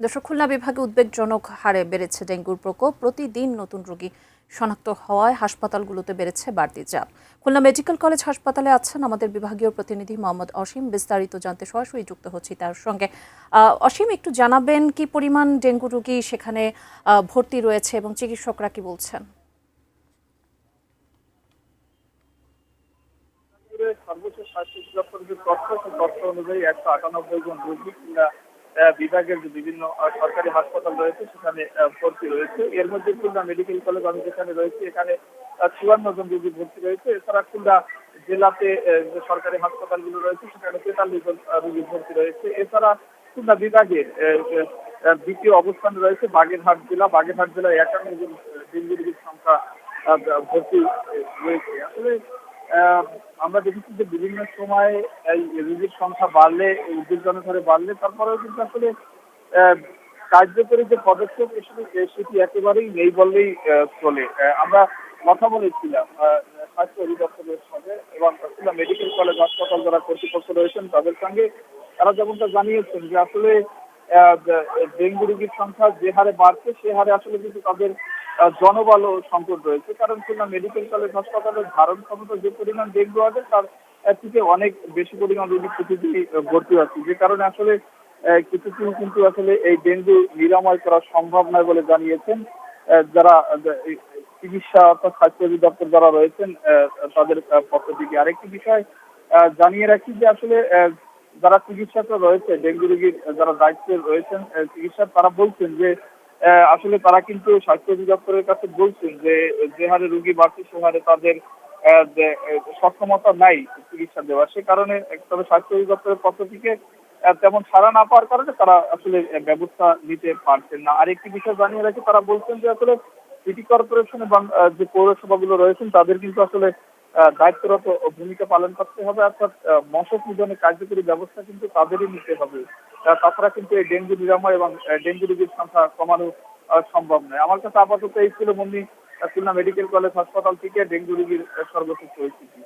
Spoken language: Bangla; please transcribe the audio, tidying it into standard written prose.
দর্শক, খুলনা বিভাগে উদ্বেগজনক হারে বেড়েছে ডেঙ্গুর প্রকোপ। প্রতিদিন নতুন রোগী শনাক্ত হওয়ায় হাসপাতালগুলোতে বেড়েছে বাড়তি চাপ। খুলনা মেডিকেল কলেজ হাসপাতালে আছেন আমাদের বিভাগীয় প্রতিনিধি মোহাম্মদ অসীম। বিস্তারিত জানতে সরাসরি যুক্ত হচ্ছি তার সঙ্গে। অসীম, একটু জানাবেন কি পরিমাণ ডেঙ্গু রোগী সেখানে ভর্তি রয়েছে এবং চিকিৎসকরা কি বলছেন? সর্বোচ্চ স্বাস্থ্য দপ্তরের যে তথ্য, সেই তথ্য অনুযায়ী 198 জন রোগী বিভাগের যে বিভিন্ন সরকারি হাসপাতাল রয়েছে সেখানে ভর্তি রয়েছে। এর মধ্যে খুলনা মেডিকেল কলেজ আমি যেখানে রয়েছে এখানে 54 জন রোগী ভর্তি রয়েছে। এছাড়া খুলনা জেলাতে যে সরকারি হাসপাতালগুলো রয়েছে সেখানে 43 জন রোগী ভর্তি রয়েছে। এছাড়া খুলনা বিভাগের দ্বিতীয় অবস্থানে রয়েছে বাগেরহাট জেলা। বাগেরহাট জেলায় 51 জন ডেঙ্গু রোগীর সংখ্যা ভর্তি রয়েছে। আসলে আমরা দেখেছি যে বিভিন্ন সময় এই রোগীর সংখ্যা বাড়লে, উদ্বেগজনক হারে বাড়লে, তারপরেও কিন্তু আসলে আহ, কার্যকরী যে পদক্ষেপ সেটি একেবারেই নেই বললেই চলে। আমরা কথা বলেছিলাম স্বাস্থ্য অধিদপ্তরের সঙ্গে এবং খুলনা মেডিকেল কলেজ হাসপাতাল যারা কর্তৃপক্ষ রয়েছেন তাদের সঙ্গে। তারা যেমনটা জানিয়েছেন যে আসলে আহ, ডেঙ্গু রোগীর সংখ্যা যে হারে বাড়ছে সে হারে আসলে কিন্তু তাদের জনবলও সংকট রয়েছে। কারণ খুলনা মেডিকেল কলেজ হাসপাতালের ধারণ ক্ষমতা যে পরিমাণ ডেঙ্গু আছে তার থেকে অনেক বেশি পরিমাণ রোগী প্রতিদিন ভর্তি আছে, যে কারণে আসলে কিছুদিন কিন্তু আসলে এই ডেঙ্গু নিরাময় করা সম্ভব নয় বলে জানিয়েছেন যারা এই চিকিৎসা অর্থাৎ স্বাস্থ্য অধিদপ্তর যারা রয়েছেন তাদের পক্ষ থেকে। আরেকটি বিষয় জানিয়ে রাখি যে আসলে যারা চিকিৎসকরা রয়েছে, ডেঙ্গু রোগীর যারা দায়িত্বে রয়েছেন চিকিৎসা, তারা বলছেন যে আসলে তারা কিন্তু স্বাস্থ্য অধিদপ্তরের কাছে বলছেন যে যে হারে রোগী বাড়ছে সে হারে তাদের সক্ষমতা নাই চিকিৎসা দেওয়ার। সে কারণে তবে স্বাস্থ্য অধিদপ্তরের পক্ষ থেকে তেমন সাড়া না পাওয়ার কারণে তারা আসলে ব্যবস্থা নিতে পারছেন না। আরেকটি বিষয় জানিয়ে রাখি, তারা বলছেন যে আসলে সিটি কর্পোরেশন এবং যে পৌরসভাগুলো রয়েছেন তাদের কিন্তু আসলে দায়িত্বরত ভূমিকা পালন করতে হবে, অর্থাৎ মশক নিধনে কার্যকরী ব্যবস্থা কিন্তু তাদেরই নিতে হবে। তাছাড়া কিন্তু এই ডেঙ্গু নিরাময় এবং ডেঙ্গু রোগীর সংখ্যা কমানো সম্ভব নয়। আমার কাছে আপাতত এই ছিল মন্নি খুলনা মেডিকেল কলেজ হাসপাতাল থেকে ডেঙ্গু রোগীর সর্বশেষ পরিস্থিতি।